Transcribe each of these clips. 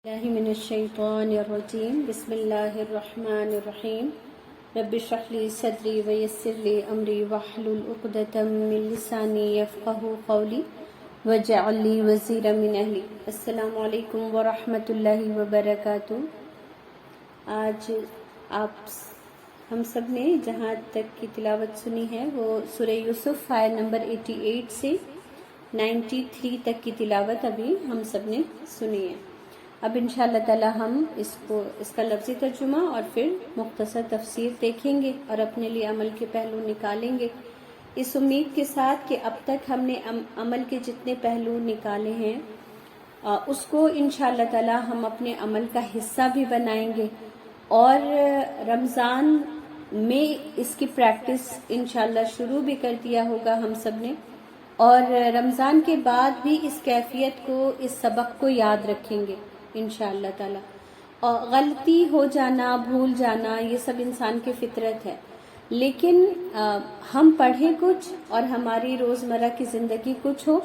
الله من الشيطان الرجيم بسم الله الرحمن الرحيم رب اشرح لي صدري ويسر لي أمري واحلل عقدة من لساني يفقهوا قولي واجعل لي وزيرا من أهلي السلام علیکم ورحمۃ اللہ وبرکاتہ۔ آج ہم سب نے جہاں تک کی تلاوت سنی ہے وہ سورہ یوسف آیت نمبر 88 سے 93 تک کی تلاوت ابھی ہم سب نے سنی ہے۔ اب انشاءاللہ تعالی ہم اس کا لفظی ترجمہ اور پھر مختصر تفسیر دیکھیں گے اور اپنے لیے عمل کے پہلو نکالیں گے، اس امید کے ساتھ کہ اب تک ہم نے عمل کے جتنے پہلو نکالے ہیں اس کو انشاءاللہ تعالی ہم اپنے عمل کا حصہ بھی بنائیں گے، اور رمضان میں اس کی پریکٹس انشاءاللہ شروع بھی کر دیا ہوگا ہم سب نے، اور رمضان کے بعد بھی اس کیفیت کو، اس سبق کو یاد رکھیں گے انشاءاللہ تعالی۔ اور غلطی ہو جانا، بھول جانا، یہ سب انسان کی فطرت ہے، لیکن ہم پڑھیں کچھ اور ہماری روزمرہ کی زندگی کچھ ہو،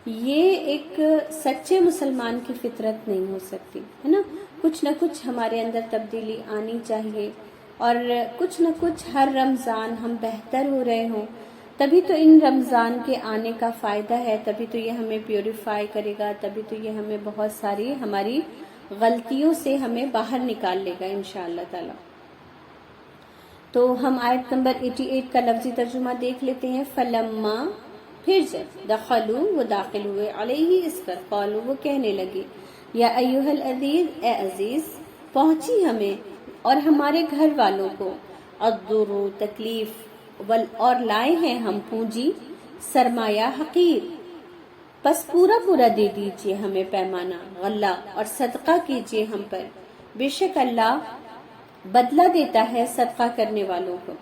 یہ ایک سچے مسلمان کی فطرت نہیں ہو سکتی ہے نا۔ کچھ نہ کچھ ہمارے اندر تبدیلی آنی چاہیے، اور کچھ نہ کچھ ہر رمضان ہم بہتر ہو رہے ہوں، تبھی تو ان رمضان کے آنے کا فائدہ ہے، تبھی تو یہ ہمیں پیوریفائی کرے گا، تبھی تو یہ ہمیں بہت ساری ہماری غلطیوں سے ہمیں باہر نکال لے گا انشاءاللہ تعالی۔ تو ہم آیت نمبر 88 کا لفظی ترجمہ دیکھ لیتے ہیں۔ فلما، پھر جب، دخلوا، وہ داخل ہوئے، علیہ، اس پر، قالوا، وہ کہنے لگے، یا ایھا العزیز، اے عزیز، پہنچی ہمیں اور ہمارے گھر والوں کو، الضر، تکلیف، اور لائے ہیں ہم پونجی، سرمایہ حقیر، بس پورا پورا دے دیجئے ہمیں پیمانہ، غلہ، اور صدقہ کیجئے ہم پر، بے شک اللہ بدلہ دیتا ہے صدقہ کرنے والوں کو۔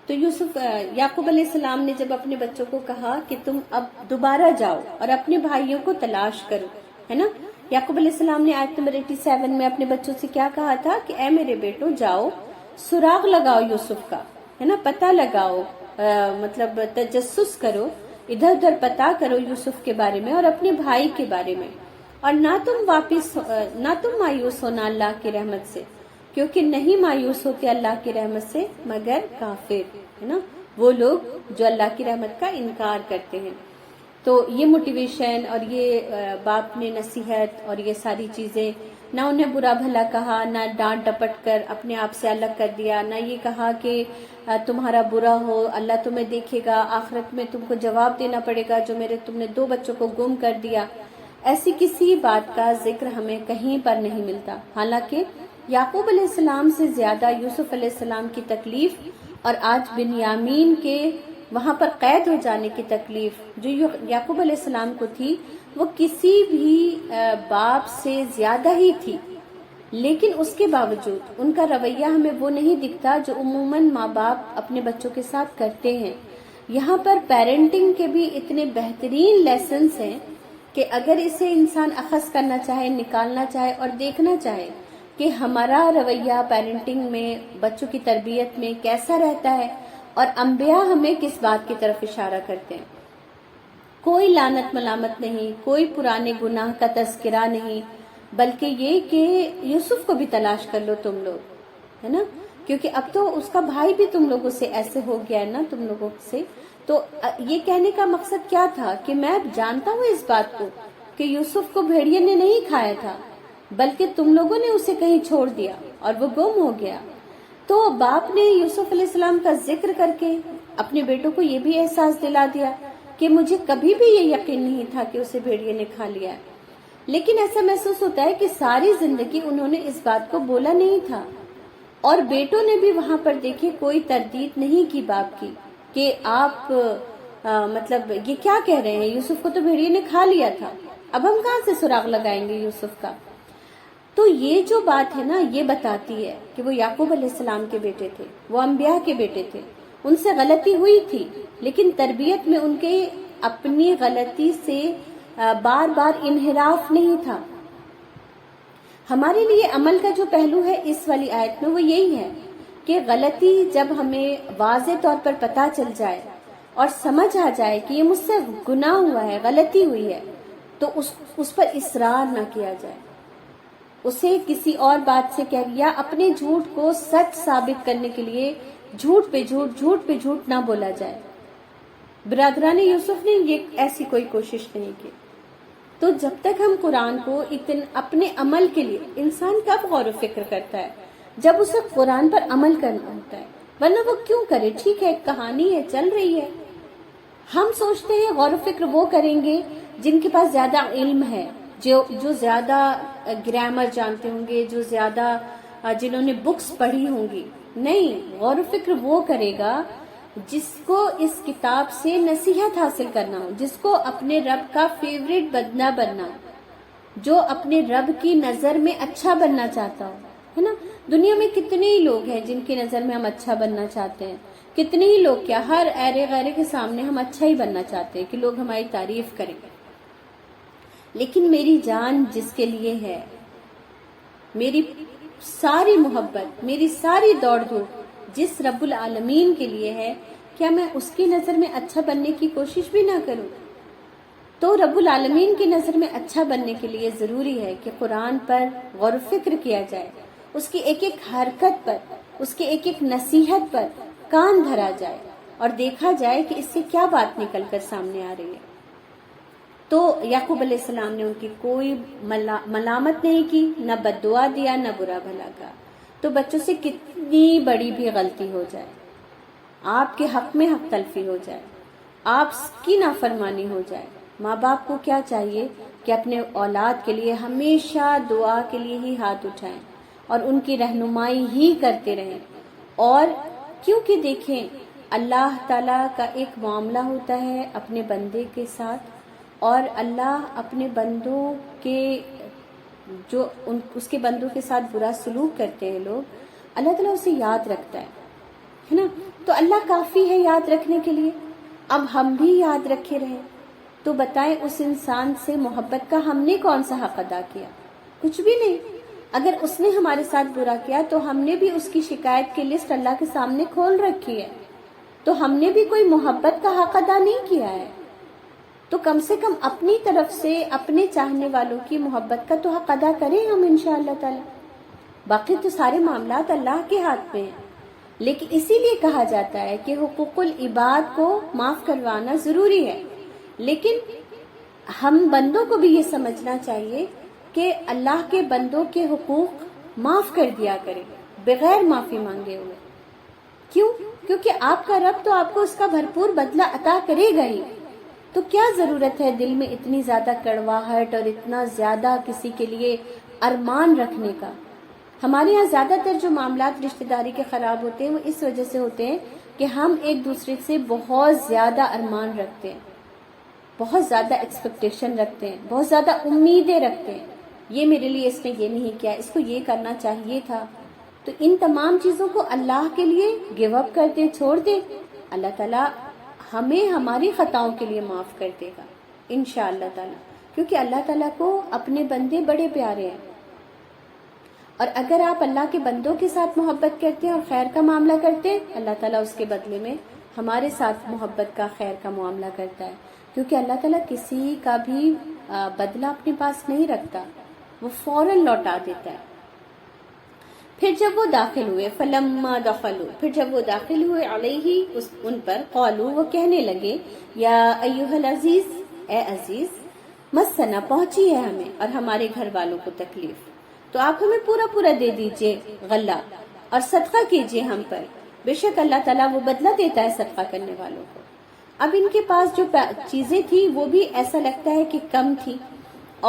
تو یعقوب علیہ السلام نے جب اپنے بچوں کو کہا کہ تم اب دوبارہ جاؤ اور اپنے بھائیوں کو تلاش کرو، ہے نا۔ یعقوب علیہ السلام نے آیت نمبر 87 میں اپنے بچوں سے کیا کہا تھا کہ اے میرے بیٹوں، جاؤ، سراغ لگاؤ یوسف کا، ہے نا، پتہ لگاؤ، مطلب تجسس کرو، ادھر ادھر پتہ کرو یوسف کے بارے میں اور اپنے بھائی کے بارے میں، اور نہ تم مایوس ہونا اللہ کی رحمت سے، کیونکہ نہیں مایوس ہوتے اللہ کی رحمت سے مگر کافر، ہے نا، وہ لوگ جو اللہ کی رحمت کا انکار کرتے ہیں۔ تو یہ موٹیویشن اور یہ باپ نے نصیحت اور یہ ساری چیزیں، نہ انہیں برا بھلا کہا، نہ ڈانٹ ڈپٹ کر اپنے آپ سے الگ کر دیا، نہ یہ کہا کہ تمہارا برا ہو، اللہ تمہیں دیکھے گا، آخرت میں تم کو جواب دینا پڑے گا جو تم نے 2 بچوں کو گم کر دیا، ایسی کسی بات کا ذکر ہمیں کہیں پر نہیں ملتا۔ حالانکہ یعقوب علیہ السلام سے زیادہ یوسف علیہ السلام کی تکلیف اور آج بنیامین کے وہاں پر قید ہو جانے کی تکلیف جو یعقوب علیہ السلام کو تھی، وہ کسی بھی باپ سے زیادہ ہی تھی، لیکن اس کے باوجود ان کا رویہ ہمیں وہ نہیں دکھتا جو عموماً ماں باپ اپنے بچوں کے ساتھ کرتے ہیں۔ یہاں پر پیرنٹنگ کے بھی اتنے بہترین لیسنز ہیں کہ اگر اسے انسان اخذ کرنا چاہے، نکالنا چاہے اور دیکھنا چاہے کہ ہمارا رویہ پیرنٹنگ میں، بچوں کی تربیت میں کیسا رہتا ہے، اور انبیاء ہمیں کس بات کی طرف اشارہ کرتے ہیں۔ کوئی لعنت ملامت نہیں، کوئی پرانے گناہ کا تذکرہ نہیں، بلکہ یہ کہ یوسف کو بھی تلاش کر لو تم لوگ، ہے نا، کیونکہ اب تو اس کا بھائی بھی تم لوگوں سے ایسے ہو گیا ہے نا، تم لوگوں سے۔ تو یہ کہنے کا مقصد کیا تھا کہ میں جانتا ہوں اس بات کو کہ یوسف کو بھیڑیے نے نہیں کھایا تھا، بلکہ تم لوگوں نے اسے کہیں چھوڑ دیا اور وہ گم ہو گیا۔ تو باپ نے یوسف علیہ السلام کا ذکر کر کے اپنے بیٹوں کو یہ بھی احساس دلا دیا کہ مجھے کبھی بھی یہ یقین نہیں تھا کہ اسے بھیڑیے نے کھا لیا ہے، لیکن ایسا محسوس ہوتا ہے کہ ساری زندگی انہوں نے اس بات کو بولا نہیں تھا، اور بیٹوں نے بھی وہاں پر دیکھے کوئی تردید نہیں کی باپ کی کہ آپ مطلب یہ کیا کہہ رہے ہیں، یوسف کو تو بھیڑیے نے کھا لیا تھا، اب ہم کہاں سے سراغ لگائیں گے یوسف کا۔ تو یہ جو بات ہے نا، یہ بتاتی ہے کہ وہ یعقوب علیہ السلام کے بیٹے تھے، وہ انبیاء کے بیٹے تھے، ان سے غلطی ہوئی تھی، لیکن تربیت میں ان کے اپنی غلطی سے بار بار انحراف نہیں تھا۔ ہمارے لیے عمل کا جو پہلو ہے اس والی آیت میں وہ یہی ہے کہ غلطی جب ہمیں واضح طور پر پتہ چل جائے اور سمجھ آ جائے کہ یہ مجھ سے گناہ ہوا ہے، غلطی ہوئی ہے، تو اس پر اصرار نہ کیا جائے، اسے کسی اور بات سے کہہ یا اپنے جھوٹ کو سچ ثابت کرنے کے لیے جھوٹ پہ جھوٹ نہ بولا جائے. برادران یوسف نے یہ ایسی کوئی کوشش نہیں کی. تو جب تک ہم قرآن کو اپنے عمل کے لیے، انسان کب غور و فکر کرتا ہے؟ جب اسے قرآن پر عمل کرنا ہوتا ہے، ورنہ وہ کیوں کرے؟ ٹھیک ہے، ایک کہانی ہے، چل رہی ہے. ہم سوچتے ہیں غور و فکر وہ کریں گے جن کے پاس زیادہ علم ہے، جو زیادہ گرامر جانتے ہوں گے، جو زیادہ جنہوں نے بکس پڑھی ہوں گی. نہیں، غور و فکر وہ کرے گا جس کو اس کتاب سے نصیحت حاصل کرنا ہو، جس کو اپنے رب کا فیوریٹ بندہ بننا ہو، جو اپنے رب کی نظر میں اچھا بننا چاہتا ہو. ہے نا؟ دنیا میں کتنے ہی لوگ ہیں جن کی نظر میں ہم اچھا بننا چاہتے ہیں. کتنے ہی لوگ، کیا ہر ایرے غیرے کے سامنے ہم اچھا ہی بننا چاہتے ہیں کہ لوگ ہماری تعریف کریں. لیکن میری جان جس کے لیے ہے، میری ساری محبت، میری ساری دوڑ دھوپ جس رب العالمین کے لیے ہے، کیا میں اس کی نظر میں اچھا بننے کی کوشش بھی نہ کروں؟ تو رب العالمین کی نظر میں اچھا بننے کے لیے ضروری ہے کہ قرآن پر غور و فکر کیا جائے، اس کی ایک ایک حرکت پر، اس کے ایک ایک نصیحت پر کان دھرا جائے اور دیکھا جائے کہ اس سے کیا بات نکل کر سامنے آ رہی ہے. تو یعقوب علیہ السلام نے ان کی کوئی ملامت نہیں کی، نہ بد دعا دیا، نہ برا بھلا کہا. تو بچوں سے کتنی بڑی بھی غلطی ہو جائے، آپ کے حق میں حق تلفی ہو جائے، آپ کی نافرمانی ہو جائے، ماں باپ کو کیا چاہیے کہ اپنے اولاد کے لیے ہمیشہ دعا کے لیے ہی ہاتھ اٹھائیں اور ان کی رہنمائی ہی کرتے رہیں. اور کیونکہ دیکھیں، اللہ تعالیٰ کا ایک معاملہ ہوتا ہے اپنے بندے کے ساتھ، اور اللہ اپنے بندوں کے جو اس کے بندوں کے ساتھ برا سلوک کرتے ہیں لوگ، اللہ تعالیٰ اسے یاد رکھتا ہے نا؟ تو اللہ کافی ہے یاد رکھنے کے لیے. اب ہم بھی یاد رکھے رہیں تو بتائیں اس انسان سے محبت کا ہم نے کون سا حق ادا کیا؟ کچھ بھی نہیں. اگر اس نے ہمارے ساتھ برا کیا تو ہم نے بھی اس کی شکایت کی لسٹ اللہ کے سامنے کھول رکھی ہے، تو ہم نے بھی کوئی محبت کا حق ادا نہیں کیا ہے. تو کم سے کم اپنی طرف سے اپنے چاہنے والوں کی محبت کا تو حق ادا کریں ہم انشاءاللہ تعالی. باقی تو سارے معاملات اللہ کے ہاتھ میں ہیں. لیکن اسی لیے کہا جاتا ہے کہ حقوق العباد کو معاف کروانا ضروری ہے، لیکن ہم بندوں کو بھی یہ سمجھنا چاہیے کہ اللہ کے بندوں کے حقوق معاف کر دیا کریں بغیر معافی مانگے ہوئے. کیوں؟ کیونکہ آپ کا رب تو آپ کو اس کا بھرپور بدلہ عطا کرے گا ہی. تو کیا ضرورت ہے دل میں اتنی زیادہ کڑواہٹ اور اتنا زیادہ کسی کے لیے ارمان رکھنے کا؟ ہمارے یہاں زیادہ تر جو معاملات رشتہ داری کے خراب ہوتے ہیں وہ اس وجہ سے ہوتے ہیں کہ ہم ایک دوسرے سے بہت زیادہ ارمان رکھتے ہیں، بہت زیادہ ایکسپیکٹیشن رکھتے ہیں، بہت زیادہ امیدیں رکھتے ہیں. یہ میرے لیے اس نے یہ نہیں کیا، اس کو یہ کرنا چاہیے تھا. تو ان تمام چیزوں کو اللہ کے لیے گیو اپ کر دیں، چھوڑ دیں. اللہ تعالیٰ ہمیں ہماری خطاؤں کے لیے معاف کر دے گا انشاءاللہ تعالیٰ، کیونکہ اللہ تعالیٰ کو اپنے بندے بڑے پیارے ہیں. اور اگر آپ اللہ کے بندوں کے ساتھ محبت کرتے ہیں اور خیر کا معاملہ کرتے ہیں، اللہ تعالیٰ اس کے بدلے میں ہمارے ساتھ محبت کا، خیر کا معاملہ کرتا ہے. کیونکہ اللہ تعالیٰ کسی کا بھی بدلہ اپنے پاس نہیں رکھتا، وہ فوراً لوٹا دیتا ہے. پھر جب وہ داخل ہوئے، فلما دخلوا، پھر جب وہ داخل ہوئے علیہ ان پر، قالوا، وہ کہنے لگے، یا ایھا العزیز، اے عزیز، مسنا، پہنچی ہے ہمیں اور ہمارے گھر والوں کو تکلیف، تو آپ ہمیں پورا پورا دے دیجئے غلہ اور صدقہ کیجئے ہم پر، بے شک اللہ تعالیٰ وہ بدلہ دیتا ہے صدقہ کرنے والوں کو. اب ان کے پاس جو چیزیں تھی وہ بھی ایسا لگتا ہے کہ کم تھی،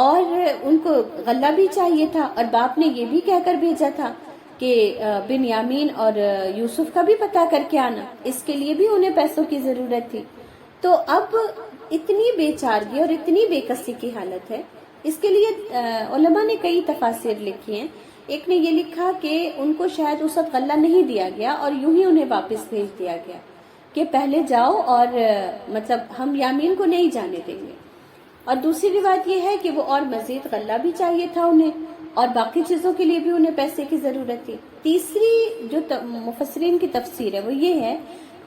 اور ان کو غلہ بھی چاہیے تھا، اور باپ نے یہ بھی کہہ کر بھیجا تھا کہ بنیامین اور یوسف کا بھی پتہ کر کے آنا، اس کے لیے بھی انہیں پیسوں کی ضرورت تھی. تو اب اتنی بے چارگی اور اتنی بے کسی کی حالت ہے. اس کے لیے علماء نے کئی تفاسیر لکھی ہیں. ایک نے یہ لکھا کہ ان کو شاید اس وقت غلہ نہیں دیا گیا اور یوں ہی انہیں واپس بھیج دیا گیا کہ پہلے جاؤ اور مطلب ہم یامین کو نہیں جانے دیں گے. اور دوسری روایت یہ ہے کہ وہ اور مزید غلہ بھی چاہیے تھا انہیں، اور باقی چیزوں کے لیے بھی انہیں پیسے کی ضرورت تھی. تیسری جو مفسرین کی تفسیر ہے وہ یہ ہے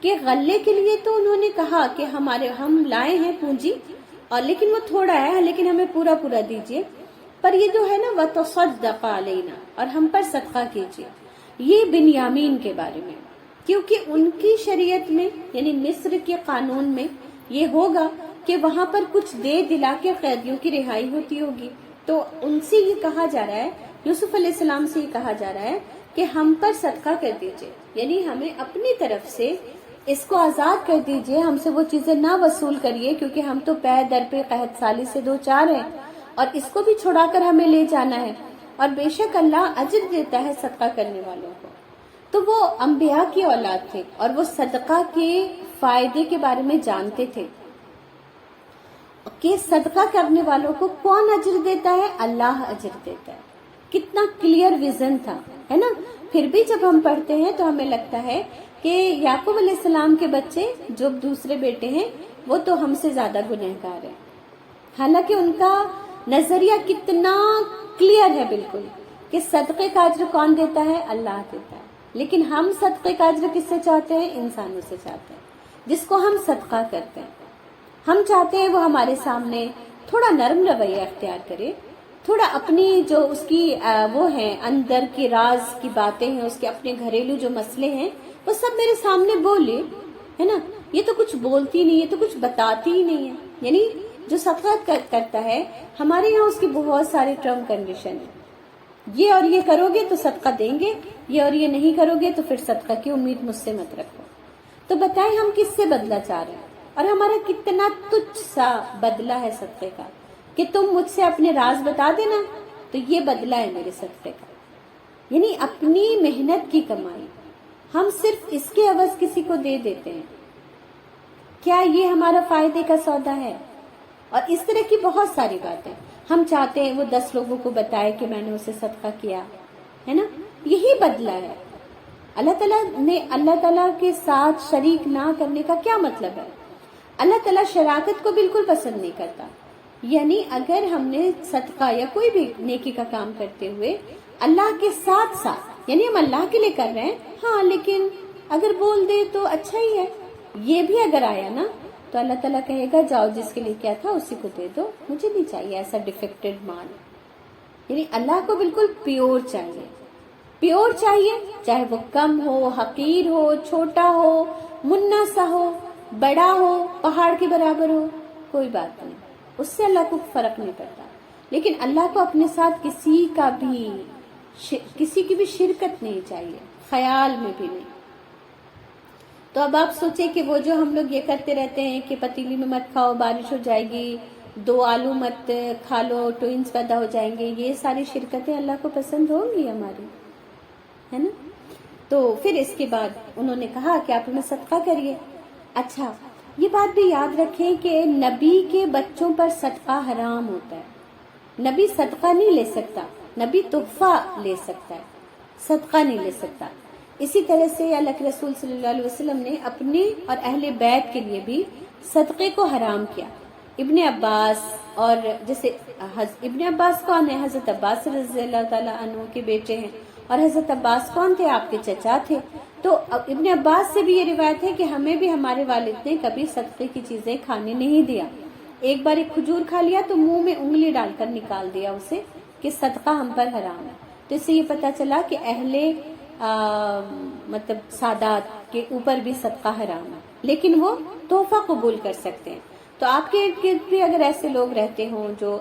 کہ غلے کے لیے تو انہوں نے کہا کہ ہم لائے ہیں پونجی، اور لیکن وہ تھوڑا ہے، لیکن ہمیں پورا پورا دیجیے. پر یہ جو ہے نا وَتَصَدَّقَ عَلَيْنَا، اور ہم پر صدقہ کیجیے، یہ بنیامین کے بارے میں، کیونکہ ان کی شریعت میں یعنی مصر کے قانون میں یہ ہوگا کہ وہاں پر کچھ دے دلا کے قیدیوں کی رہائی ہوتی ہوگی، تو ان سے یہ کہا جا رہا ہے، یوسف علیہ السلام سے یہ کہا جا رہا ہے کہ ہم پر صدقہ کر دیجئے، یعنی ہمیں اپنی طرف سے اس کو آزاد کر دیجئے، ہم سے وہ چیزیں نہ وصول کریے، کیونکہ ہم تو پے در پہ قحط سالی سے دو چار ہیں، اور اس کو بھی چھڑا کر ہمیں لے جانا ہے، اور بے شک اللہ اجر دیتا ہے صدقہ کرنے والوں کو۔ تو وہ انبیاء کی اولاد تھے اور وہ صدقہ کے فائدے کے بارے میں جانتے تھے کہ صدقہ کرنے والوں کو کون اجر دیتا ہے، اللہ اجر دیتا ہے۔ کتنا کلیئر ویژن تھا، ہے نا؟ پھر بھی جب ہم پڑھتے ہیں تو ہمیں لگتا ہے کہ یعقوب علیہ السلام کے بچے جو دوسرے بیٹے ہیں وہ تو ہم سے زیادہ گنہگار ہیں، حالانکہ ان کا نظریہ کتنا کلیئر ہے بالکل کہ صدقے کا اجر کون دیتا ہے، اللہ دیتا ہے، لیکن ہم صدقے کا اجر کس سے چاہتے ہیں، انسانوں سے چاہتے ہیں جس کو ہم صدقہ کرتے ہیں۔ ہم چاہتے ہیں وہ ہمارے سامنے تھوڑا نرم رویہ اختیار کرے، تھوڑا اپنی جو اس کی وہ ہیں اندر کی راز کی باتیں ہیں، اس کے اپنے گھریلو جو مسئلے ہیں وہ سب میرے سامنے بولے، ہے نا؟ یہ تو کچھ بولتی نہیں، یہ تو کچھ بتاتی ہی نہیں ہے۔ یعنی جو صدقہ کرتا ہے، ہمارے یہاں اس کی بہت سارے ٹرم کنڈیشن ہیں، یہ اور یہ کرو گے تو صدقہ دیں گے، یہ اور یہ نہیں کرو گے تو پھر صدقہ کی امید مجھ سے مت رکھو۔ تو بتائیں ہم کس سے بدلہ چاہ رہے ہیں، اور ہمارا کتنا تچھ سا بدلہ ہے صدقے کا کہ تم مجھ سے اپنے راز بتا دینا تو یہ بدلہ ہے میرے صدقے کا، یعنی اپنی محنت کی کمائی ہم صرف اس کے عوض کسی کو دے دیتے ہیں۔ کیا یہ ہمارا فائدے کا سودا ہے؟ اور اس طرح کی بہت ساری باتیں ہم چاہتے ہیں وہ 10 لوگوں کو بتائے کہ میں نے اسے صدقہ کیا، ہے نا؟ یہی بدلہ ہے۔ اللہ تعالیٰ کے ساتھ شریک نہ کرنے کا کیا مطلب ہے؟ اللہ تعالیٰ شراکت کو بالکل پسند نہیں کرتا، یعنی اگر ہم نے صدقہ یا کوئی بھی نیکی کا کام کرتے ہوئے اللہ کے ساتھ ساتھ، یعنی ہم اللہ کے لیے کر رہے ہیں ہاں، لیکن اگر بول دے تو اچھا ہی ہے، یہ بھی اگر آیا نا تو اللہ تعالیٰ کہے گا جاؤ جس کے لیے کیا تھا اسی کو دے دو، مجھے نہیں چاہیے ایسا ڈیفیکٹڈ مال۔ یعنی اللہ کو بالکل پیور چاہیے، پیور چاہیے، چاہے وہ کم ہو، حقیر ہو، چھوٹا ہو، منا سا ہو، بڑا ہو، پہاڑ کے برابر ہو، کوئی بات نہیں، اس سے اللہ کو فرق نہیں پڑتا۔ لیکن اللہ کو اپنے ساتھ کسی کی بھی شرکت نہیں چاہیے، خیال میں بھی نہیں۔ تو اب آپ سوچیں کہ وہ جو ہم لوگ یہ کرتے رہتے ہیں کہ پتیلی میں مت کھاؤ بارش ہو جائے گی، 2 آلو مت کھا لو ٹوئنز پیدا ہو جائیں گے، یہ ساری شرکتیں اللہ کو پسند ہوں گی ہماری، ہے نا؟ تو پھر اس کے بعد انہوں نے کہا کہ آپ ہمیں صدقہ کریے۔ اچھا، یہ بات بھی یاد رکھیں کہ نبی کے بچوں پر صدقہ حرام ہوتا ہے، نبی صدقہ نہیں لے سکتا، نبی تحفہ لے سکتا ہے، صدقہ نہیں لے سکتا۔ اسی طرح سے اللہ کے رسول صلی اللہ علیہ وسلم نے اپنے اور اہل بیت کے لیے بھی صدقے کو حرام کیا۔ ابن عباس، اور جیسے ابن عباس کون ہے؟ حضرت عباس رضی اللہ تعالیٰ عنہ کے بیٹے ہیں، اور حضرت عباس کون تھے؟ آپ کے چچا تھے۔ تو ابن عباس سے بھی یہ روایت ہے کہ ہمیں بھی ہمارے والد نے کبھی صدقے کی چیزیں کھانے نہیں دیا، ایک بار ایک کھجور کھا لیا تو منہ میں انگلی ڈال کر نکال دیا اسے کہ صدقہ ہم پر حرام ہے۔ تو اس سے یہ پتہ چلا کہ اہل مطلب سادات کے اوپر بھی صدقہ حرام ہے، لیکن وہ تحفہ قبول کر سکتے ہیں۔ تو آپ کے ارد گرد بھی اگر ایسے لوگ رہتے ہوں جو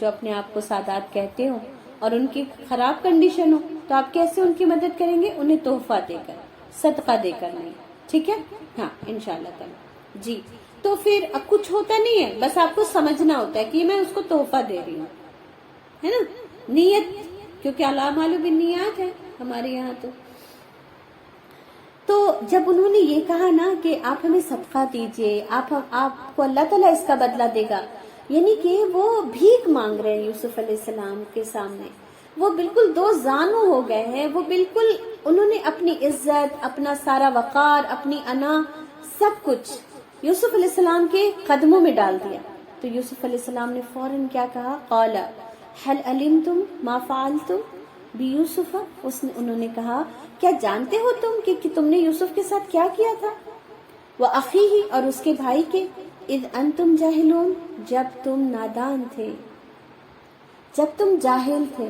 اپنے آپ کو سادات کہتے ہوں اور ان کی خراب کنڈیشن ہو، تو آپ کیسے ان کی مدد کریں گے؟ انہیں تحفہ دے کر، صدقہ دے کر نہیں، ٹھیک ہے؟ ہاں انشاءاللہ تعالی۔ جی، تو پھر کچھ ہوتا نہیں ہے، بس آپ کو سمجھنا ہوتا ہے کہ میں اس کو تحفہ دے رہی ہوں، ہے نا؟ نیت، کیونکہ الاعمال بالنیات ہے ہمارے یہاں تو جب انہوں نے یہ کہا نا کہ آپ ہمیں صدقہ دیجئے، آپ کو اللہ تعالیٰ اس کا بدلہ دے گا، یعنی کہ وہ بھیک مانگ رہے ہیں یوسف علیہ السلام کے سامنے، وہ بالکل 2 زانو ہو گئے ہیں، وہ بالکل انہوں نے اپنی عزت، اپنا سارا وقار، اپنی انا، سب کچھ یوسف علیہ السلام کے قدموں میں ڈال دیا۔ تو یوسف علیہ السلام نے فوراً کیا کہا؟ قال هل علمتم ما فعلتم بیوسف، انہوں نے کہا کیا جانتے ہو تم کہ تم نے یوسف کے ساتھ کیا کیا تھا؟ وَأَخِيهِ، اور اس کے بھائی کے، اذ انتم جاہلون، جب تم نادان تھے۔ جب تم جاہل تھے،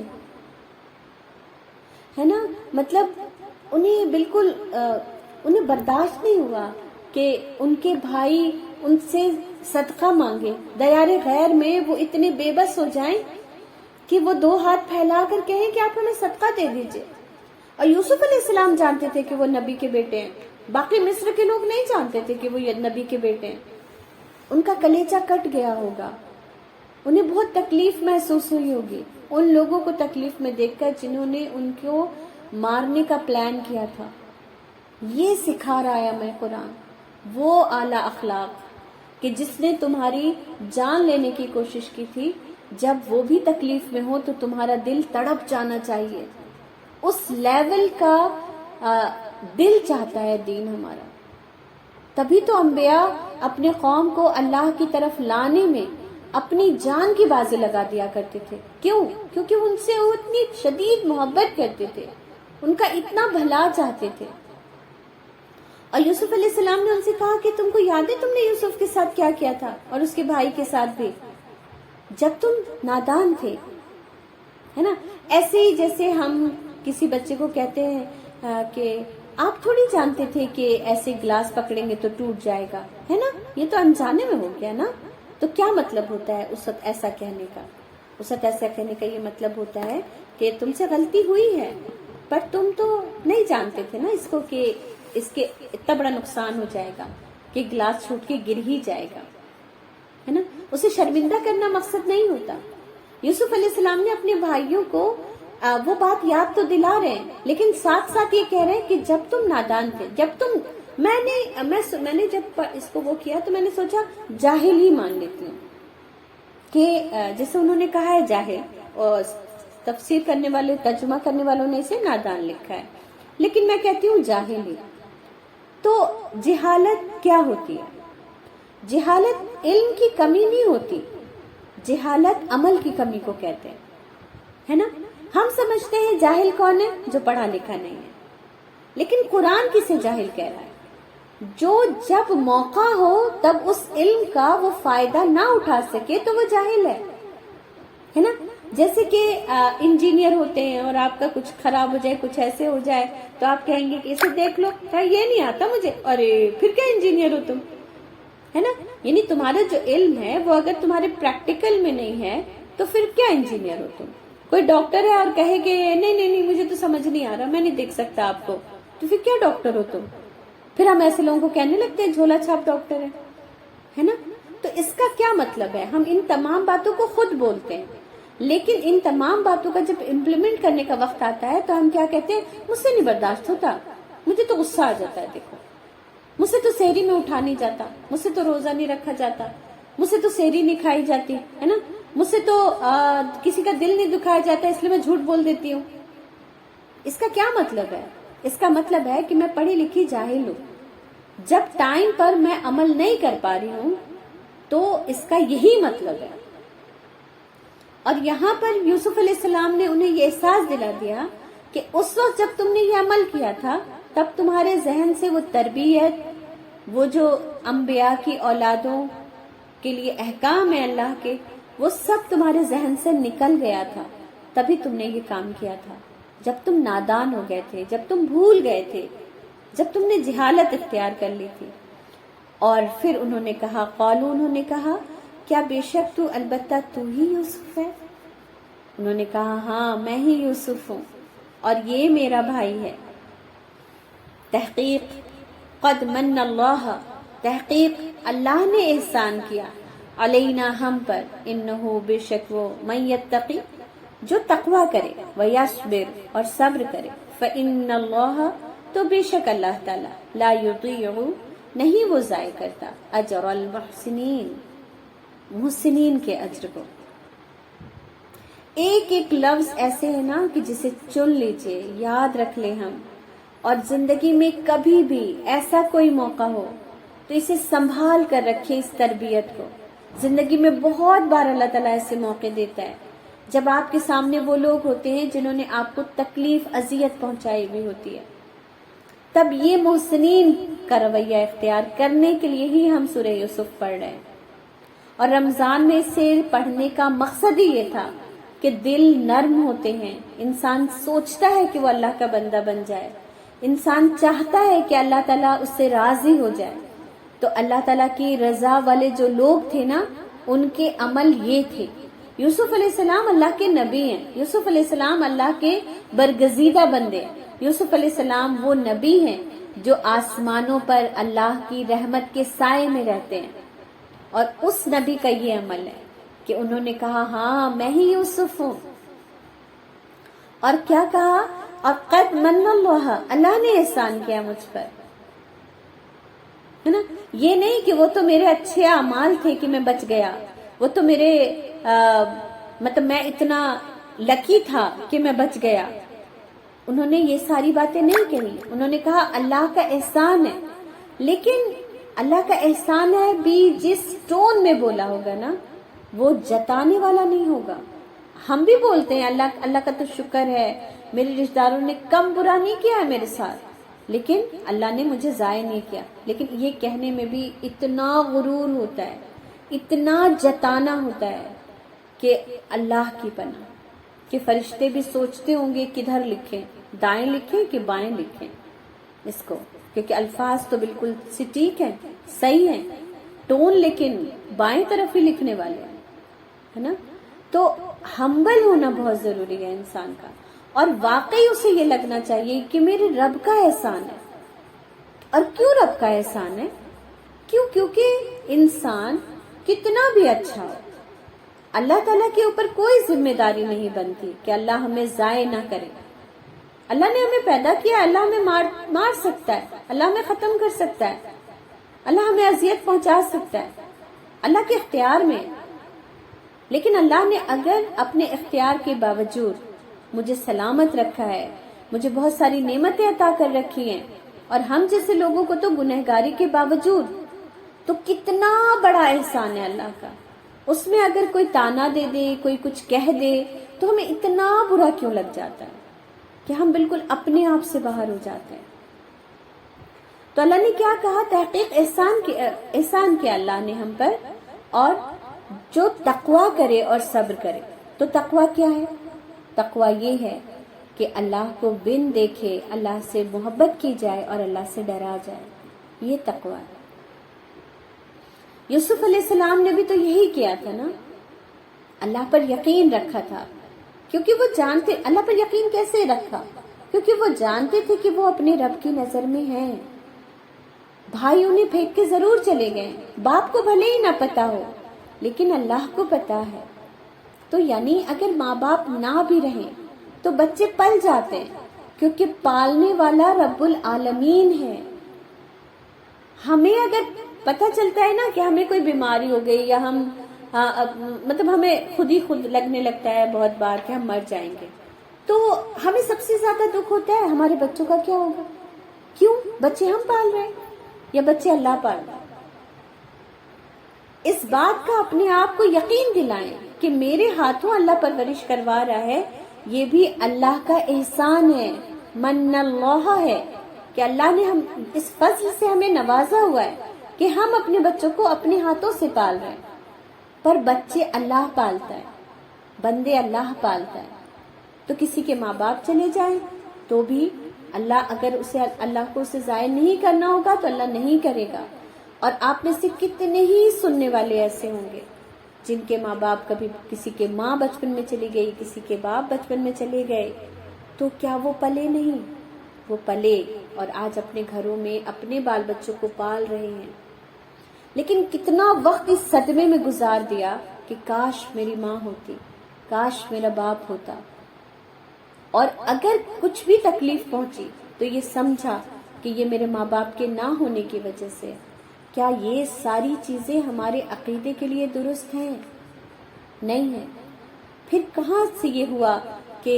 ہے نا، مطلب انہیں بالکل انہیں برداشت نہیں ہوا کہ ان کے بھائی ان سے صدقہ مانگے، دیار غیر میں وہ اتنے بے بس ہو جائیں کہ وہ 2 ہاتھ پھیلا کر کہیں کہ آپ ہمیں صدقہ دے دیجئے۔ اور یوسف علیہ السلام جانتے تھے کہ وہ نبی کے بیٹے ہیں، باقی مصر کے لوگ نہیں جانتے تھے کہ وہ نبی کے بیٹے ہیں۔ ان کا کلیجہ کٹ گیا ہوگا، انہیں بہت تکلیف محسوس ہوئی ہوگی ان لوگوں کو تکلیف میں دیکھ کر جنہوں نے ان کو مارنے کا پلان کیا تھا۔ یہ سکھا رہا ہے ہمیں قرآن، وہ اعلیٰ اخلاق کہ جس نے تمہاری جان لینے کی کوشش کی تھی، جب وہ بھی تکلیف میں ہو تو تمہارا دل تڑپ جانا چاہیے۔ اس لیول کا دل چاہتا ہے دین ہمارا۔ تبھی تو انبیاء اپنے قوم کو اللہ کی طرف لانے میں اپنی جان کی بازی لگا دیا کرتے تھے۔ کیوں؟ کیونکہ ان سے وہ اتنی شدید محبت کرتے تھے، ان کا اتنا بھلا چاہتے تھے۔ اور یوسف علیہ السلام نے ان سے کہا کہ تم کو یاد ہے تم نے یوسف کے ساتھ کیا کیا تھا، اور اس کے بھائی کے ساتھ بھی، جب تم نادان تھے، ہے نا۔ ایسے ہی جیسے ہم کسی بچے کو کہتے ہیں کہ آپ تھوڑی جانتے تھے کہ ایسے گلاس پکڑیں گے تو ٹوٹ جائے گا، ہے نا، یہ تو انجانے میں ہو گیا نا۔ تو کیا مطلب ہوتا ہے اس وقت ایسا کہنے کا؟ اس وقت ایسا کہنے کا یہ مطلب ہوتا ہے کہ تم سے غلطی ہوئی ہے، پر تم تو نہیں جانتے تھے نا اس کو کہ اس کے اتنا بڑا نقصان ہو جائے گا کہ گلاس چھوٹ کے گر ہی جائے گا، ہے نا۔ اسے شرمندہ کرنا مقصد نہیں ہوتا۔ یوسف علیہ السلام نے اپنے بھائیوں کو وہ بات یاد تو دلا رہے ہیں، لیکن ساتھ ساتھ یہ کہہ رہے ہیں کہ جب تم نادان تھے، جب تم میں نے جب اس کو وہ کیا تو میں نے سوچا جاہل ہی مان لیتی ہوں، کہ جیسے انہوں نے کہا ہے جاہل، اور تفسیر کرنے والے ترجمہ کرنے والوں نے اسے نادان لکھا ہے، لیکن میں کہتی ہوں جاہل ہی۔ تو جہالت کیا ہوتی ہے؟ جہالت علم کی کمی نہیں ہوتی، جہالت عمل کی کمی کو کہتے ہیں، ہے نا۔ ہم سمجھتے ہیں جاہل کون ہے؟ جو پڑھا لکھا نہیں ہے، لیکن قرآن کسے جاہل کہہ رہا ہے؟ جو جب موقع ہو تب اس علم کا وہ فائدہ نہ اٹھا سکے تو وہ جاہل ہے نا۔ جیسے کہ انجینئر ہوتے ہیں اور آپ کا کچھ خراب ہو جائے، کچھ ایسے ہو جائے تو آپ کہیں گے کہ اسے دیکھ لو، یہ نہیں آتا مجھے، ارے پھر کیا انجینئر ہو تم، ہے نا۔ یعنی تمہارا جو علم ہے وہ اگر تمہارے پریکٹیکل میں نہیں ہے تو پھر کیا انجینئر ہو تم۔ کوئی ڈاکٹر ہے اور کہے کہ نہیں مجھے تو سمجھ نہیں آ رہا، میں نہیں دیکھ سکتا آپ کو، تو پھر کیا ڈاکٹر ہو تم؟ پھر ہم ایسے لوگوں کو کہنے لگتے ہیں جھولا چھاپ ڈاکٹر ہے نا۔ تو اس کا کیا مطلب ہے؟ ہم ان تمام باتوں کو خود بولتے ہیں، لیکن ان تمام باتوں کا جب امپلیمنٹ کرنے کا وقت آتا ہے تو ہم کیا کہتے ہیں؟ مجھ سے نہیں برداشت ہوتا، مجھے تو غصہ آ جاتا ہے، دیکھو مجھ سے تو سحری میں اٹھا نہیں جاتا، مجھ سے تو روزہ نہیں رکھا جاتا، مجھ سے تو سحری نہیں کھائی جاتی، ہے نا، مجھ سے تو کسی کا دل نہیں دکھایا جاتا، اس لیے میں جھوٹ بول دیتی ہوں۔ اس کا کیا مطلب ہے؟ اس کا مطلب ہے کہ میں پڑھی لکھی جاہل ہوں، جب ٹائم پر میں عمل نہیں کر پا رہی ہوں تو اس کا یہی مطلب ہے۔ اور یہاں پر یوسف علیہ السلام نے انہیں یہ احساس دلا دیا کہ اس وقت جب تم نے یہ عمل کیا تھا تب تمہارے ذہن سے وہ تربیت، وہ جو انبیاء کی اولادوں کے لیے احکام ہے اللہ کے، وہ سب تمہارے ذہن سے نکل گیا تھا، تبھی تم نے یہ کام کیا تھا، جب تم نادان ہو گئے تھے، جب تم بھول گئے تھے، جب تم نے جہالت اختیار کر لی تھی۔ اور پھر انہوں نے کہا، قالو، انہوں نے کہا، کیا بے شک تو، البتہ تو ہی یوسف ہے؟ انہوں نے کہا ہاں میں ہی یوسف ہوں اور یہ میرا بھائی ہے۔ تحقیق قد من اللہ، تحقیق اللہ نے احسان کیا، علینا ہم پر، انہو بے شک وہ، من یتقی جو تقوی کرے، ویصبر اور صبر کرے، فإن اللہ تو بے شک اللہ تعالی، لا یضیع نہیں وہ ضائع کرتا، اجر المحسنین محسنین کے اجر کو۔ ایک ایک لفظ ایسے ہے نا کہ جسے چن لیجئے، یاد رکھ لیں ہم، اور زندگی میں کبھی بھی ایسا کوئی موقع ہو تو اسے سنبھال کر رکھیں، اس تربیت کو۔ زندگی میں بہت بار اللہ تعالیٰ ایسے موقع دیتا ہے جب آپ کے سامنے وہ لوگ ہوتے ہیں جنہوں نے آپ کو تکلیف، اذیت پہنچائی ہوئی ہوتی ہے، تب یہ محسنین کا رویہ اختیار کرنے کے لیے ہی ہم سورہ یوسف پڑھ رہے ہیں۔ اور رمضان میں اسے پڑھنے کا مقصد ہی یہ تھا کہ دل نرم ہوتے ہیں، انسان سوچتا ہے کہ وہ اللہ کا بندہ بن جائے، انسان چاہتا ہے کہ اللہ تعالیٰ اس سے راضی ہو جائے. تو اللہ تعالیٰ کی رضا والے جو لوگ تھے نا، ان کے عمل یہ تھے. یوسف علیہ السلام اللہ کے نبی ہیں، یوسف علیہ السلام اللہ کے برگزیدہ بندے ہیں. یوسف علیہ السلام وہ نبی ہیں جو آسمانوں پر اللہ کی رحمت کے سائے میں رہتے ہیں، اور اس نبی کا یہ عمل ہے کہ انہوں نے کہا ہاں میں ہی یوسف ہوں. اور کیا کہا؟ اور قد من اللہ نے احسان کیا مجھ پر، ہے نا. یہ نہیں کہ وہ تو میرے اچھے اعمال تھے کہ میں بچ گیا، وہ تو میرے مطلب میں اتنا لکی تھا کہ میں بچ گیا. انہوں نے یہ ساری باتیں نہیں کہی، انہوں نے کہا اللہ کا احسان ہے. لیکن اللہ کا احسان ہے بھی جس ٹون میں بولا ہوگا نا، وہ جتانے والا نہیں ہوگا. ہم بھی بولتے ہیں اللہ کا تو شکر ہے، میرے رشتہ داروں نے کم برا نہیں کیا ہے میرے ساتھ، لیکن اللہ نے مجھے ضائع نہیں کیا. لیکن یہ کہنے میں بھی اتنا غرور ہوتا ہے، اتنا جتانا ہوتا ہے کہ اللہ کی پناہ، کہ فرشتے بھی سوچتے ہوں گے کدھر لکھیں، دائیں لکھیں کہ بائیں لکھیں اس کو، کیونکہ الفاظ تو بالکل سٹیک ہیں، صحیح ہیں، ٹون لیکن بائیں طرف ہی لکھنے والے ہیں، ہے نا. تو ہمبل ہونا بہت ضروری ہے انسان کا، اور واقعی اسے یہ لگنا چاہیے کہ میرے رب کا احسان ہے. اور کیوں رب کا احسان ہے؟ کیونکہ انسان کتنا بھی اچھا ہو، اللہ تعالیٰ کے اوپر کوئی ذمہ داری نہیں بنتی کہ اللہ ہمیں ضائع نہ کرے. اللہ نے ہمیں پیدا کیا، اللہ ہمیں مار سکتا ہے، اللہ ہمیں ختم کر سکتا ہے، اللہ ہمیں اذیت پہنچا سکتا ہے، اللہ کے اختیار میں. لیکن اللہ نے اگر اپنے اختیار کے باوجود مجھے سلامت رکھا ہے، مجھے بہت ساری نعمتیں عطا کر رکھی ہیں، اور ہم جیسے لوگوں کو تو گنہگاری کے باوجود، تو کتنا بڑا احسان ہے اللہ کا. اس میں اگر کوئی تانا دے دے، کوئی کچھ کہہ دے، تو ہمیں اتنا برا کیوں لگ جاتا ہے کہ ہم بالکل اپنے آپ سے باہر ہو جاتے ہیں. تو اللہ نے کیا کہا؟ تحقیق احسان کیا اللہ نے ہم پر، اور جو تقویٰ کرے اور صبر کرے. تو تقویٰ کیا ہے؟ تقویٰ یہ ہے کہ اللہ کو بن دیکھے اللہ سے محبت کی جائے اور اللہ سے ڈرا جائے. یہ تقویٰ ہے. یوسف علیہ السلام نے بھی تو یہی کیا تھا نا، اللہ پر یقین رکھا تھا، کیونکہ وہ جانتے. اللہ پر یقین کیسے رکھا؟ کیونکہ وہ جانتے تھے کہ وہ اپنے رب کی نظر میں ہیں. بھائی انہیں پھینک کے ضرور چلے گئے، باپ کو بھلے ہی نہ پتا ہو، لیکن اللہ کو پتا ہے. تو یعنی اگر ماں باپ نہ بھی رہیں تو بچے پل جاتے ہیں، کیونکہ پالنے والا رب العالمین ہے. ہمیں اگر پتہ چلتا ہے نا کہ ہمیں کوئی بیماری ہو گئی، یا ہم مطلب ہمیں خود لگنے لگتا ہے بہت بار کہ ہم مر جائیں گے، تو ہمیں سب سے زیادہ دکھ ہوتا ہے ہمارے بچوں کا کیا ہوگا. کیوں؟ بچے ہم پال رہے ہیں یا بچے اللہ پال رہے ہیں؟ اس بات کا اپنے آپ کو یقین دلائیں کہ میرے ہاتھوں اللہ پرورش کروا رہا ہے، یہ بھی اللہ کا احسان ہے، من اللہ ہے، کہ اللہ نے ہم اس فضل سے ہمیں نوازا ہوا ہے کہ ہم اپنے بچوں کو اپنے ہاتھوں سے پال رہے ہیں. پر بچے اللہ پالتا ہے، بندے اللہ پالتا ہے. تو کسی کے ماں باپ چلے جائیں تو بھی اللہ، اگر اللہ کو اسے ضائع نہیں کرنا ہوگا تو اللہ نہیں کرے گا. اور آپ میں سے کتنے ہی سننے والے ایسے ہوں گے جن کے ماں باپ، کبھی کسی کے ماں بچپن میں چلی گئی، کسی کے باپ بچپن میں چلے گئے، تو کیا وہ پلے نہیں؟ وہ پلے اور آج اپنے گھروں میں اپنے بال بچوں کو پال رہے ہیں. لیکن کتنا وقت اس صدمے میں گزار دیا کہ کاش میری ماں ہوتی، کاش میرا باپ ہوتا. اور اگر کچھ بھی تکلیف پہنچی تو یہ سمجھا کہ یہ میرے ماں باپ کے نہ ہونے کی وجہ سے. کیا یہ ساری چیزیں ہمارے عقیدے کے لیے درست ہیں؟ نہیں ہے. پھر کہاں سے یہ ہوا کہ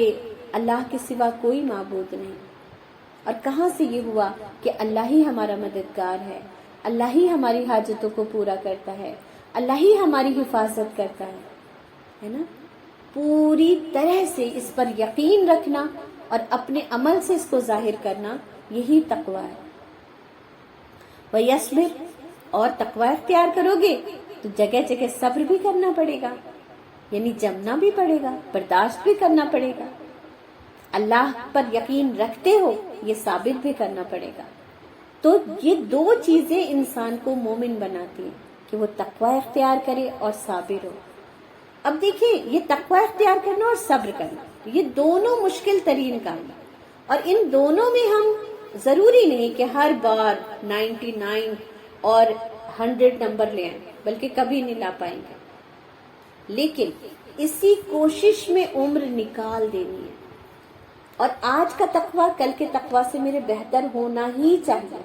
اللہ کے سوا کوئی معبود نہیں؟ اور کہاں سے یہ ہوا کہ اللہ ہی ہمارا مددگار ہے، اللہ ہی ہماری حاجتوں کو پورا کرتا ہے، اللہ ہی ہماری حفاظت کرتا ہے نا. پوری طرح سے اس پر یقین رکھنا اور اپنے عمل سے اس کو ظاہر کرنا، یہی تقویٰ ہے. وَيَصْبِرْ، اور تقویٰ اختیار کرو گے تو جگہ جگہ صبر بھی کرنا پڑے گا. یعنی جمنا بھی پڑے گا، برداشت بھی کرنا پڑے گا، اللہ پر یقین رکھتے ہو یہ ثابت بھی کرنا پڑے گا. تو یہ دو چیزیں انسان کو مومن بناتی ہیں کہ وہ تقوی اختیار کرے اور صابر ہو. اب دیکھیں یہ تقوی اختیار کرنا اور صبر کرنا یہ دونوں مشکل ترین کام ہیں، اور ان دونوں میں ہم ضروری نہیں کہ ہر بار 99 اور 100 نمبر لے آئیں، بلکہ کبھی نہیں لا پائیں گے، لیکن اسی کوشش میں عمر نکال دینی ہے. اور آج کا تقوی کل کے تقوی سے میرے بہتر ہونا ہی چاہیے،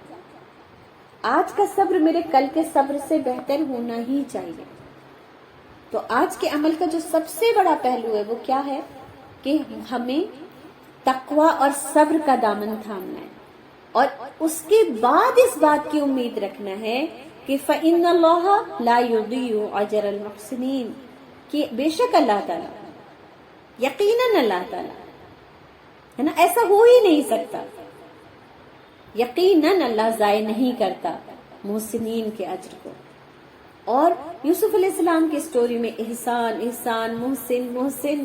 آج کا صبر میرے کل کے صبر سے بہتر ہونا ہی چاہیے. تو آج کے عمل کا جو سب سے بڑا پہلو ہے وہ کیا ہے کہ ہمیں تقوی اور صبر کا دامن تھامنا ہے، اور اس کے بعد اس بات کی امید رکھنا ہے کہ فَإِنَّ اللَّهَ لَا يُضِيعُ أَجْرَ الْمُحْسِنِينَ، کہ بے شک اللہ تعالیٰ، یقیناً اللہ تعالیٰ ہے نا، ایسا ہو ہی نہیں سکتا، یقیناً اللہ ضائع نہیں کرتا محسنین کے اجر کو. اور یوسف علیہ السلام کی سٹوری میں احسان احسان، محسن محسن،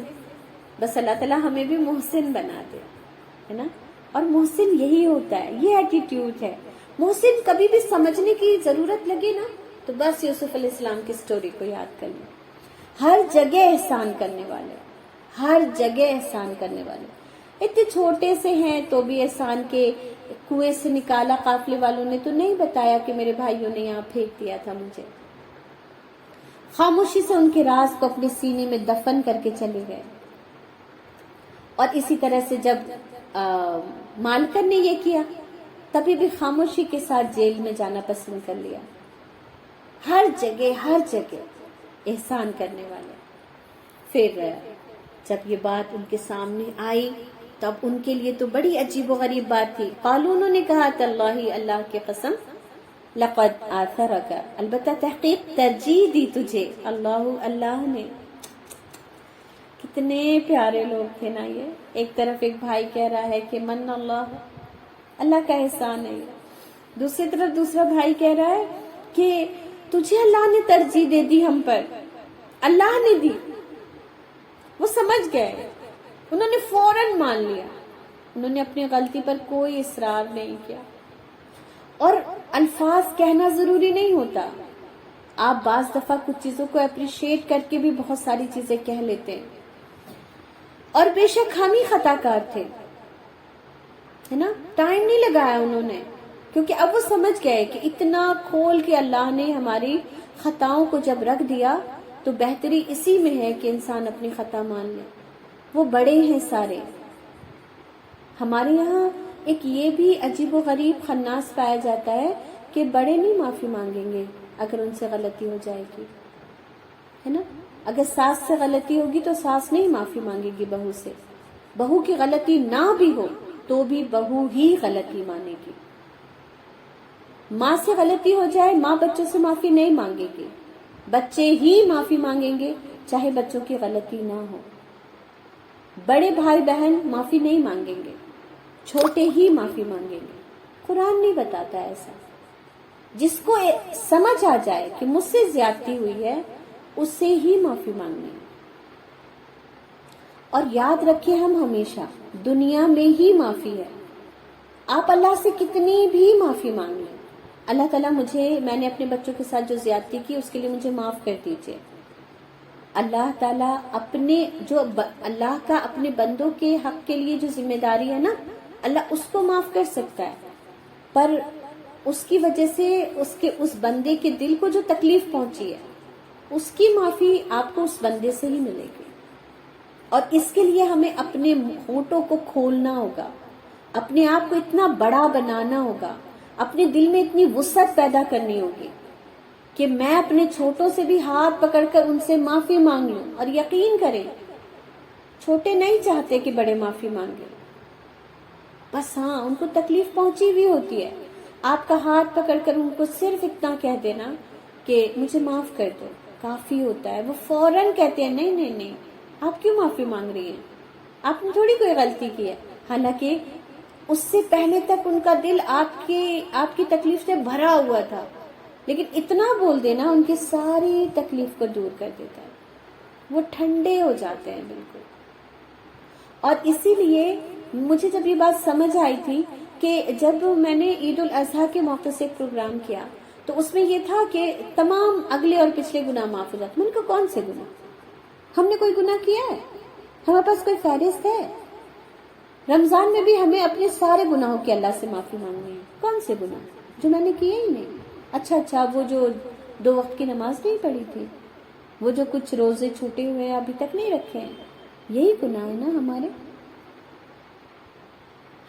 بس اللہ تعالیٰ ہمیں بھی محسن بنا دے، ہے نا. اور محسن یہی ہوتا ہے، یہ ایٹیٹیوڈ ہے. محسن کبھی بھی سمجھنے کی ضرورت لگے نا تو بس یوسف علیہ السلام کی سٹوری کو یاد کر لیں. ہر جگہ احسان کرنے والے، ہر جگہ احسان کرنے والے. اتنے چھوٹے سے ہیں تو بھی احسان کے کنویں سے نکالا، قافلے والوں نے تو نہیں بتایا کہ میرے بھائیوں نے یہاں پھینک دیا تھا مجھے. خاموشی سے ان کے راز کو اپنے سینے میں دفن کر کے چلے گئے. اور اسی طرح سے جب مالکن نے یہ کیا تبھی بھی خاموشی کے ساتھ جیل میں جانا پسند کر لیا. ہر جگہ احسان کرنے والے. پھر جب یہ بات ان کے سامنے آئی تب ان کے لیے تو بڑی عجیب و غریب بات تھی. قالوا، انہوں نے کہا تاللہ، اللہ کی قسم، لقد آثرک، البتہ تحقیق ترجیح دی تجھے، اللہ نے. کتنے پیارے لوگ تھے نا یہ. ایک طرف ایک بھائی کہہ رہا ہے کہ من اللہ کا احسان ہے، دوسری طرف دوسرا بھائی کہہ رہا ہے کہ تجھے اللہ نے ترجیح دے دی، ہم پر اللہ نے دی. وہ سمجھ گئے، انہوں نے فوراً مان لیا، انہوں نے اپنی غلطی پر کوئی اصرار نہیں کیا. اور الفاظ کہنا ضروری نہیں ہوتا، آپ بعض دفعہ کچھ چیزوں کو اپریشیٹ کر کے بھی بہت ساری چیزیں کہہ لیتے ہیں. اور بے شک ہم ہی خطا کار تھے، ہے نا. ٹائم نہیں لگایا انہوں نے، کیونکہ اب وہ سمجھ گئے کہ اتنا کھول کے اللہ نے ہماری خطاؤں کو جب رکھ دیا تو بہتری اسی میں ہے کہ انسان اپنی خطا مان لے. وہ بڑے ہیں سارے. ہمارے یہاں ایک یہ بھی عجیب و غریب خناس پایا جاتا ہے کہ بڑے نہیں معافی مانگیں گے اگر ان سے غلطی ہو جائے گی، ہے نا. اگر ساس سے غلطی ہوگی تو ساس نہیں معافی مانگے گی بہو سے. بہو کی غلطی نہ بھی ہو تو بھی بہو ہی غلطی مانے گی. ماں سے غلطی ہو جائے، ماں بچوں سے معافی نہیں مانگے گی، بچے ہی معافی مانگیں گے چاہے بچوں کی غلطی نہ ہو. بڑے بھائی بہن معافی نہیں مانگیں گے، چھوٹے ہی معافی مانگیں گے. قرآن نہیں بتاتا ایسا. جس کو سمجھ آ جائے کہ مجھ سے زیادتی ہوئی ہے اس سے ہی معافی مانگنی. اور یاد رکھیں ہم ہمیشہ دنیا میں ہی معافی ہے. آپ اللہ سے کتنی بھی معافی مانگ لیں، اللہ تعالیٰ میں نے اپنے بچوں کے ساتھ جو زیادتی کی اس کے لیے مجھے معاف کر دیجئے. اللہ تعالیٰ اللہ کا اپنے بندوں کے حق کے لیے جو ذمہ داری ہے نا، اللہ اس کو معاف کر سکتا ہے، پر اس کی وجہ سے اس بندے کے دل کو جو تکلیف پہنچی ہے اس کی معافی آپ کو اس بندے سے ہی ملے گی. اور اس کے لیے ہمیں اپنے ہونٹوں کو کھولنا ہوگا، اپنے آپ کو اتنا بڑا بنانا ہوگا، اپنے دل میں اتنی وسعت پیدا کرنی ہوگی کہ میں اپنے چھوٹوں سے بھی ہاتھ پکڑ کر ان سے معافی مانگ لوں. اور یقین کریں چھوٹے نہیں چاہتے کہ بڑے معافی مانگیں، بس ہاں ان کو تکلیف پہنچی ہوئی ہوتی ہے. آپ کا ہاتھ پکڑ کر ان کو صرف اتنا کہہ دینا کہ مجھے معاف کر دو کافی ہوتا ہے. وہ فوراً کہتے ہیں نہیں آپ کیوں معافی مانگ رہی ہیں، آپ نے تھوڑی کوئی غلطی کی ہے. حالانکہ اس سے پہلے تک ان کا دل آپ کی تکلیف سے بھرا ہوا تھا، لیکن اتنا بول دینا ان کی ساری تکلیف کو دور کر دیتا ہے. وہ ٹھنڈے ہو جاتے ہیں بالکل. اور اسی لیے مجھے جب یہ بات سمجھ آئی تھی کہ جب میں نے عید الاضحیٰ کے موقع سے ایک پروگرام کیا تو اس میں یہ تھا کہ تمام اگلے اور پچھلے گناہ معاف ہو جاتے. میں نے کہا کون سے گناہ؟ ہم نے کوئی گناہ کیا ہے؟ ہمارے پاس کوئی فہرست ہے؟ رمضان میں بھی ہمیں اپنے سارے گناہوں کی اللہ سے معافی مانگنی ہے. کون سے گناہ جو میں نے کیے ہی نہیں؟ اچھا وہ جو 2 وقت کی نماز نہیں پڑھی تھی, وہ جو کچھ روزے چھوٹے ہوئے ابھی تک نہیں رکھے ہیں, یہی گناہ ہے نا ہمارے.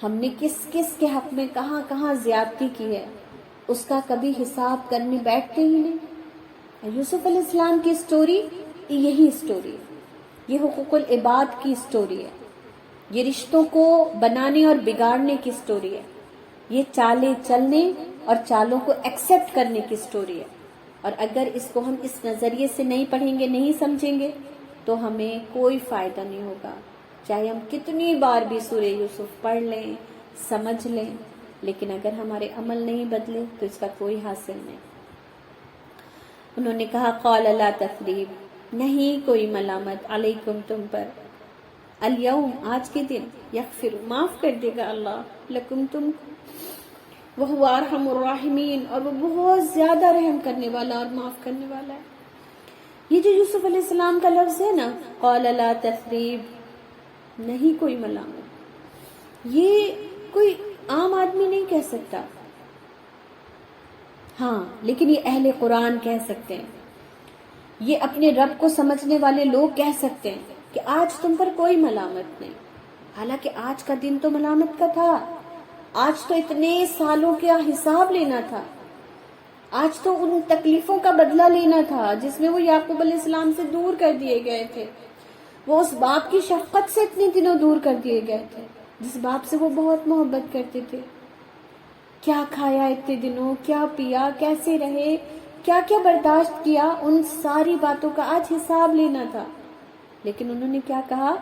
ہم نے کس کس کے حق میں کہاں کہاں زیادتی کی ہے, اس کا کبھی حساب کرنے بیٹھتے ہی نہیں. یوسف علیہ السلام کی سٹوری یہی سٹوری ہے, یہ حقوق العباد کی سٹوری ہے, یہ رشتوں کو بنانے اور بگاڑنے کی سٹوری ہے, یہ چالیں چلنے اور چالوں کو ایکسپٹ کرنے کی سٹوری ہے. اور اگر اس کو ہم اس نظریے سے نہیں پڑھیں گے, نہیں سمجھیں گے, تو ہمیں کوئی فائدہ نہیں ہوگا. چاہے ہم کتنی بار بھی سورہ یوسف پڑھ لیں, سمجھ لیں, لیکن اگر ہمارے عمل نہیں بدلے تو اس کا کوئی حاصل نہیں. انہوں نے کہا قال لا تثریب, نہیں کوئی ملامت, علیکم تم پر, الیوم آج کے دن, یغفر معاف کر دے گا اللہ, لکم تم, وہو ارحم الراحمین, اور وہ بہت زیادہ رحم کرنے والا اور معاف کرنے والا ہے. یہ جو یوسف علیہ السلام کا لفظ ہے نا, قال لا تثریب, نہیں کوئی ملامت, یہ کوئی عام آدمی نہیں کہہ سکتا. ہاں لیکن یہ اہل قرآن کہہ سکتے ہیں, یہ اپنے رب کو سمجھنے والے لوگ کہہ سکتے ہیں کہ آج تم پر کوئی ملامت نہیں. حالانکہ آج کا دن تو ملامت کا تھا, آج تو اتنے سالوں کا حساب لینا تھا, آج تو ان تکلیفوں کا بدلہ لینا تھا جس میں وہ یعقوب علیہ السلام سے دور کر دیے گئے تھے, وہ اس باپ کی شفقت سے اتنے دنوں دور کر دیے گئے تھے جس باپ سے وہ بہت محبت کرتے تھے. کیا کھایا اتنے دنوں, کیا پیا, کیسے رہے, کیا کیا برداشت کیا, ان ساری باتوں کا آج حساب لینا تھا. لیکن انہوں نے کیا کہا,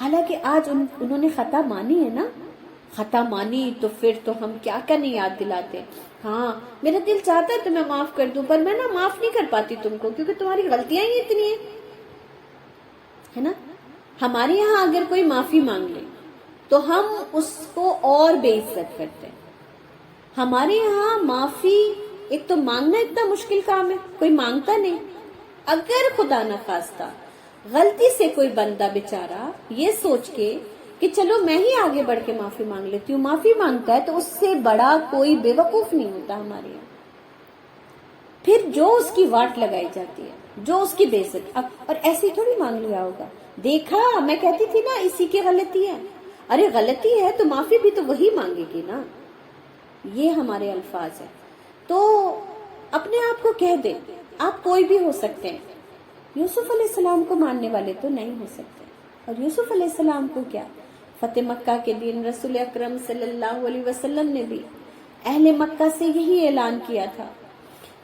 حالانکہ آج انہوں نے خطا مانی ہے نا, خطا مانی تو پھر تو ہم کیا کیا نہیں یاد دلاتے. ہاں میرا دل چاہتا ہے تو میں معاف کر دوں, پر میں نا معاف نہیں کر پاتی تم کو, کیونکہ تمہاری غلطیاں ہی اتنی ہیں, ہے نا. ہمارے یہاں اگر کوئی معافی مانگ لے تو ہم اس کو اور بے عزت کرتے ہیں. ہمارے یہاں معافی ایک تو مانگنا اتنا مشکل کام ہے, کوئی مانگتا نہیں. اگر خدا نخواستہ غلطی سے کوئی بندہ بیچارہ یہ سوچ کے کہ چلو میں ہی آگے بڑھ کے معافی مانگ لیتی ہوں, معافی مانگتا ہے, تو اس سے بڑا کوئی بے وقوف نہیں ہوتا ہمارے یہاں. پھر جو اس کی واٹ لگائی جاتی ہے, جو اس کی بے عزت, اور ایسے تھوڑی مانگ لیا ہوگا, دیکھا میں کہتی تھی نا اسی کی غلطی ہے, ارے غلطی ہے تو معافی بھی تو وہی مانگے گی نا. یہ ہمارے الفاظ ہیں. تو اپنے آپ کو کہہ دیں آپ کوئی بھی ہو سکتے ہیں. یوسف علیہ السلام کو ماننے والے تو نہیں ہو سکتے. اور یوسف علیہ السلام کو کیا, فتح مکہ کے دن رسول اکرم صلی اللہ علیہ وسلم نے بھی اہل مکہ سے یہی اعلان کیا تھا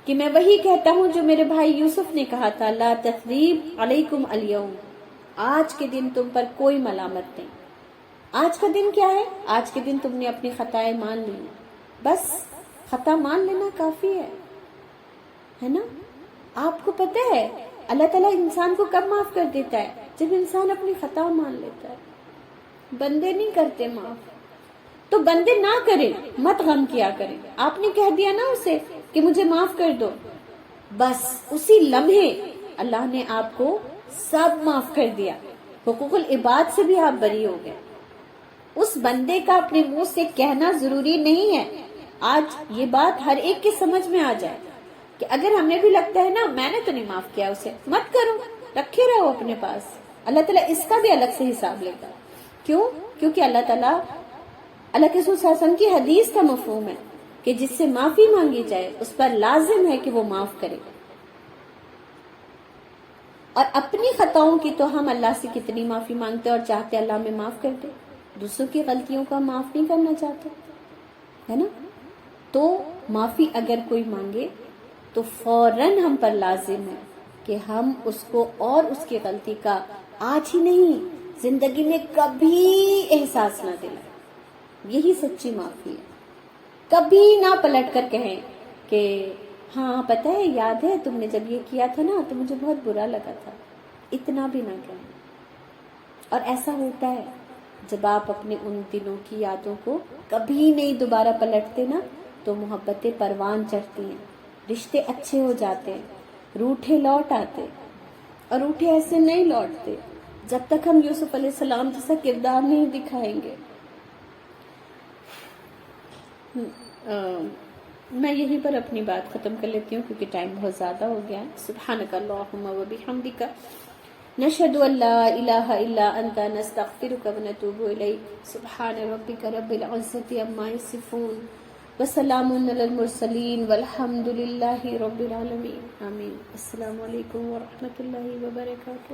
کہ میں وہی کہتا ہوں جو میرے بھائی یوسف نے کہا تھا, لا تثریب علیکم الیوم, آج کے دن تم پر کوئی ملامت نہیں. آج کا دن کیا ہے, آج کے دن تم نے اپنی خطائیں مان لی, بس خطا مان لینا کافی ہے نا. آپ کو پتہ ہے اللہ تعالیٰ انسان کو کب معاف کر دیتا ہے, جب انسان اپنی خطا مان لیتا ہے. بندے نہیں کرتے معاف, تو بندے نہ کریں, مت غم کیا کریں. آپ نے کہہ دیا نا اسے کہ مجھے معاف کر دو, بس اسی لمحے اللہ نے آپ کو سب معاف کر دیا, حقوق العباد سے بھی آپ بری ہو گئے. اس بندے کا اپنے منہ سے کہنا ضروری نہیں ہے. آج یہ بات ہر ایک کے سمجھ میں آ جائے کہ اگر ہمیں بھی لگتا ہے نا میں نے تو نہیں معاف کیا اسے, مت کرو, رکھے رہو اپنے پاس. اللہ تعالیٰ اس کا بھی الگ سے حساب لے گا. کیوں؟ کیونکہ اللہ تعالیٰ, اللہ کے رسول صلی اللہ علیہ وسلم کی حدیث کا مفہوم ہے کہ جس سے معافی مانگی جائے اس پر لازم ہے کہ وہ معاف کرے. اور اپنی خطاؤں کی تو ہم اللہ سے کتنی معافی مانگتے اور چاہتے اللہ میں معاف کر دے, دوسروں کی غلطیوں کا معاف نہیں کرنا چاہتے, ہے نا. تو معافی اگر کوئی مانگے تو فوراً ہم پر لازم ہے کہ ہم اس کو اور اس کی غلطی کا آج ہی نہیں زندگی میں کبھی احساس نہ دلائیں. یہی سچی معافی ہے. کبھی نہ پلٹ کر کہیں کہ ہاں پتہ ہے, یاد ہے تم نے جب یہ کیا تھا نا تو مجھے بہت برا لگا تھا, اتنا بھی نہ کہیں. اور ایسا ہوتا ہے جب آپ اپنے ان دنوں کی یادوں کو کبھی نہیں دوبارہ پلٹتے نا تو محبتیں پروان چڑھتی ہیں, رشتے اچھے ہو جاتے ہیں, روٹھے لوٹ آتے, اور روٹھے ایسے نہیں لوٹتے جب تک ہم یوسف علیہ السلام جیسا کردار نہیں دکھائیں گے. میں یہیں پر اپنی بات ختم کر لیتی ہوں کیونکہ ٹائم بہت زیادہ ہو گیا ہے. سبحانک اللہم و بحمدک نشہد ان لا الہ الا انت نستغفرک و نتوب الیک. سبحان ربک رب العزت عما یصفون وسلام علی المرسلین والحمد للہ رب العالمین. آمین. السلام علیکم ورحمۃ اللہ وبرکاتہ.